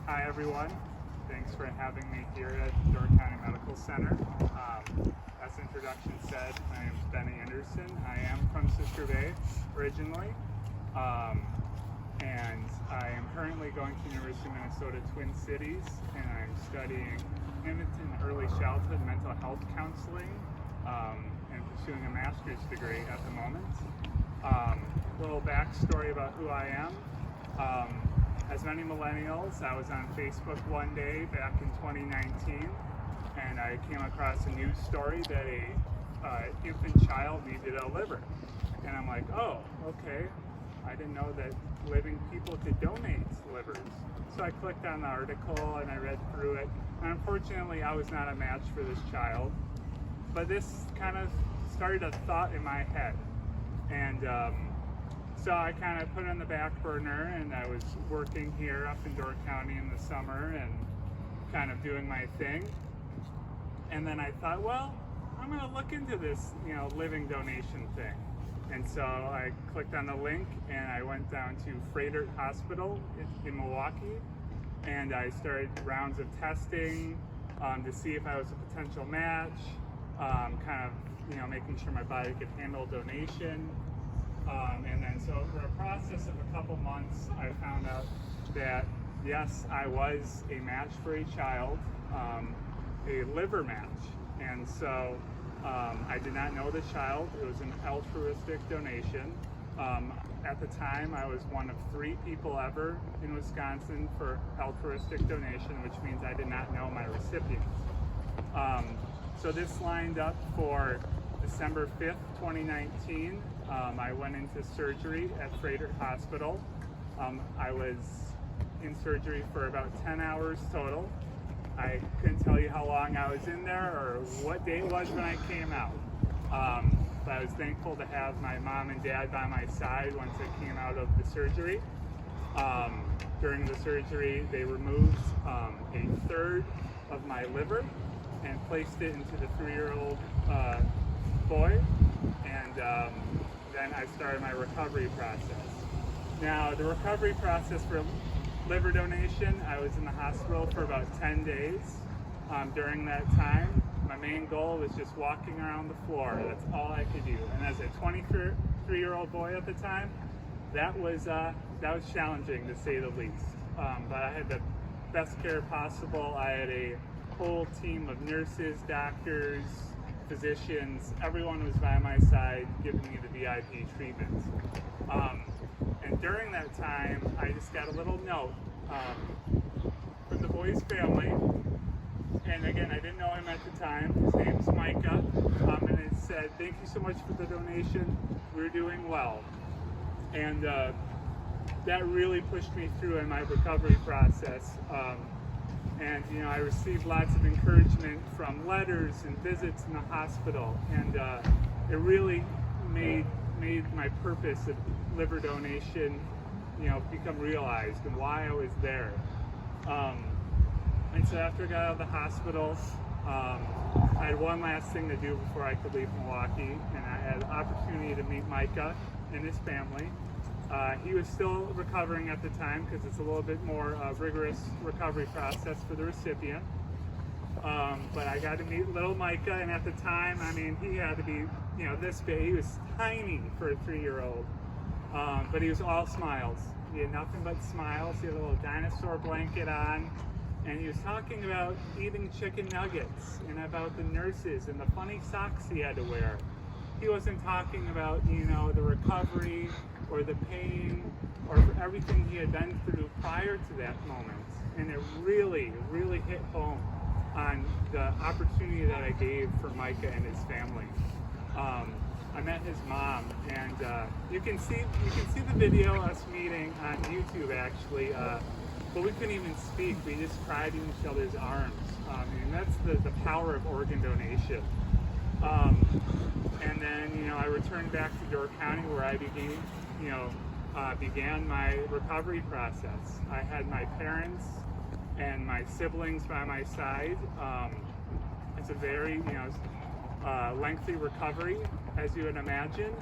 Hi everyone, thanks for having me here at Door County Medical Center. As the introduction said, my name is Benny Anderson. I am from Sister Bay originally, and I am currently going to University of Minnesota Twin Cities, and I'm studying infant and early childhood mental health counseling and pursuing a master's degree at the moment. Little backstory about who I am. As many millennials, I was on Facebook one day back in 2019, and I came across a news story that a infant child needed a liver. And I'm like, oh, okay. I didn't know that living people could donate livers. So I clicked on the article and I read through it. And unfortunately, I was not a match for this child. But this kind of started a thought in my head. And so I kind of put it on the back burner, and I was working here up in Door County in the summer and kind of doing my thing. And then I thought, well, I'm going to look into this, living donation thing. And so I clicked on the link and I went down to Froedtert Hospital in Milwaukee, and I started rounds of testing to see if I was a potential match, making sure my body could handle donation. And then so over a process of a couple months, I found out that yes, I was a match for a child, a liver match. And so I did not know the child. It was an altruistic donation. At the time, I was one of 3 people ever in Wisconsin for altruistic donation, which means I did not know my recipient. So this lined up for December 5th, 2019. I went into surgery at Froedtert Hospital. I was in surgery for about 10 hours total. I couldn't tell you how long I was in there or what day it was when I came out. But I was thankful to have my mom and dad by my side once I came out of the surgery. During the surgery, they removed a third of my liver and placed it into the 3-year-old boy, and then I started my recovery process. Now, the recovery process for liver donation, I was in the hospital for about 10 days. During that time, my main goal was just walking around the floor. That's all I could do. And as a 23-year-old boy at the time, that was challenging to say the least. But I had the best care possible. I had a whole team of nurses, doctors, physicians. Everyone was by my side giving me the VIP treatment. And during that time, I just got a little note from the boy's family. And again, I didn't know him at the time. His name's Micah. And it said, "Thank you so much for the donation. We're doing well." And that really pushed me through in my recovery process. And I received lots of encouragement from letters and visits in the hospital, and it really made my purpose of liver donation, become realized and why I was there. And so after I got out of the hospital, I had one last thing to do before I could leave Milwaukee, and I had the opportunity to meet Micah and his family. He was still recovering at the time because it's a little bit more rigorous recovery process for the recipient. But I got to meet little Micah, and at the time, he had to be, this big. He was tiny for a 3-year-old, but he was all smiles. He had nothing but smiles. He had a little dinosaur blanket on, and he was talking about eating chicken nuggets and about the nurses and the funny socks he had to wear. He wasn't talking about, the recovery or the pain or everything he had been through prior to that moment. And it really, really hit home on the opportunity that I gave for Micah and his family. I met his mom, and you can see the video of us meeting on YouTube actually, but we couldn't even speak. We just cried in each other's arms. And that's the power of organ donation. And then, I returned back to Door County where I began my recovery process. I had my parents and my siblings by my side. It's a very, lengthy recovery, as you would imagine.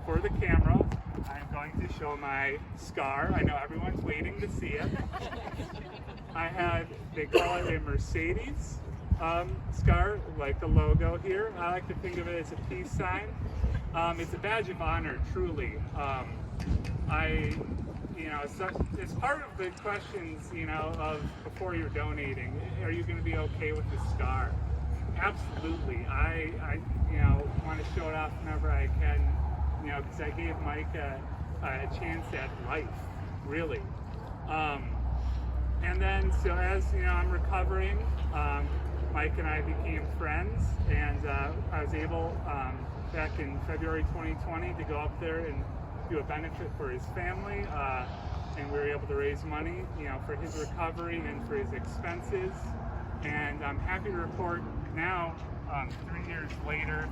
For the camera, I'm going to show my scar. I know everyone's waiting to see it. I had, they call it a Mercedes scar, like the logo here. I like to think of it as a peace sign. It's a badge of honor, truly. It's part of the questions, of before you're donating, are you going to be okay with the scar? Absolutely. I want to show it off whenever I can, because I gave Mike a chance at life, really. And then, so as I'm recovering, Mike and I became friends, and I was able, back in February 2020, to go up there and do a benefit for his family, and we were able to raise money, for his recovery and for his expenses. And I'm happy to report now, 3 years later,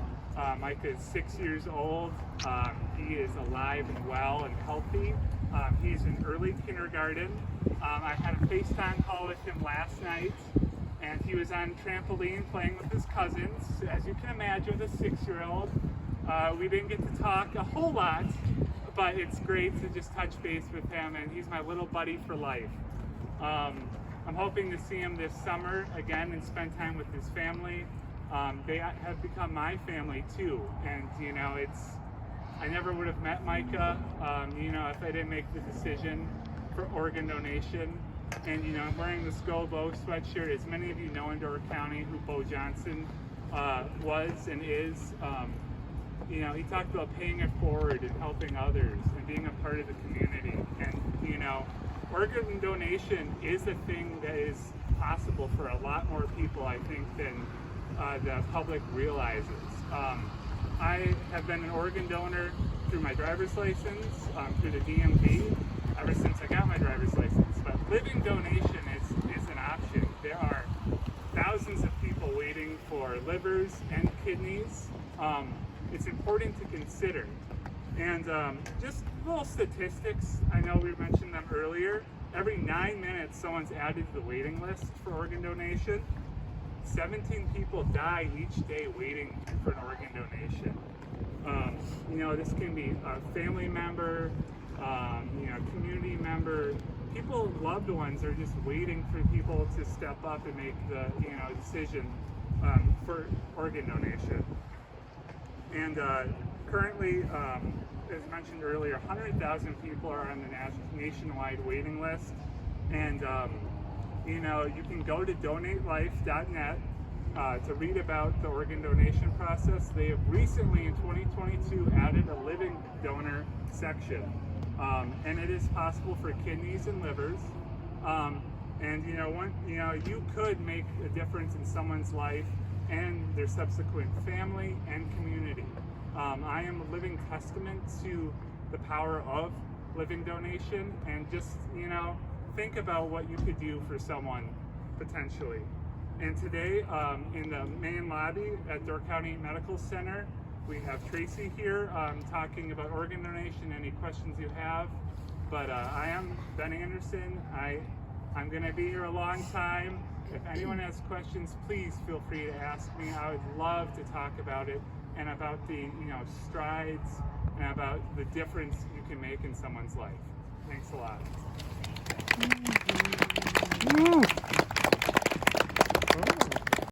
Mike is 6 years old. He is alive and well and healthy. He's in early kindergarten. I had a FaceTime call with him last night, and he was on trampoline playing with his cousins. As you can imagine, with a 6-year-old, we didn't get to talk a whole lot, but it's great to just touch base with him, and he's my little buddy for life. I'm hoping to see him this summer again and spend time with his family. They have become my family too, and I never would have met Micah, if I didn't make the decision for organ donation. And I'm wearing this Go Bo sweatshirt. As many of you know in Door County who Bo Johnson was and is. He talked about paying it forward and helping others and being a part of the community. And organ donation is a thing that is possible for a lot more people, I think, than the public realizes. I have been an organ donor through my driver's license, through the DMV, ever since I got my driver's license. But living donation is an option. There are thousands of people waiting for livers and kidneys. It's important to consider. And just little statistics, I know we mentioned them earlier. Every 9 minutes, someone's added to the waiting list for organ donation. 17 people die each day waiting for an organ donation. This can be a family member, community member. People, loved ones, are just waiting for people to step up and make the decision for organ donation. And currently, as mentioned earlier, 100,000 people are on the nationwide waiting list. And you can go to donatelife.net to read about the organ donation process. They have recently, in 2022, added a living donor section. And it is possible for kidneys and livers. You could make a difference in someone's life and their subsequent family and community. I am a living testament to the power of living donation, and just, think about what you could do for someone potentially. And today, in the main lobby at Door County Medical Center, we have Tracy here talking about organ donation, any questions you have. But I am Ben Anderson. I'm going to be here a long time. If anyone has questions, please feel free to ask me. I would love to talk about it and about the strides and about the difference you can make in someone's life. Thanks a lot.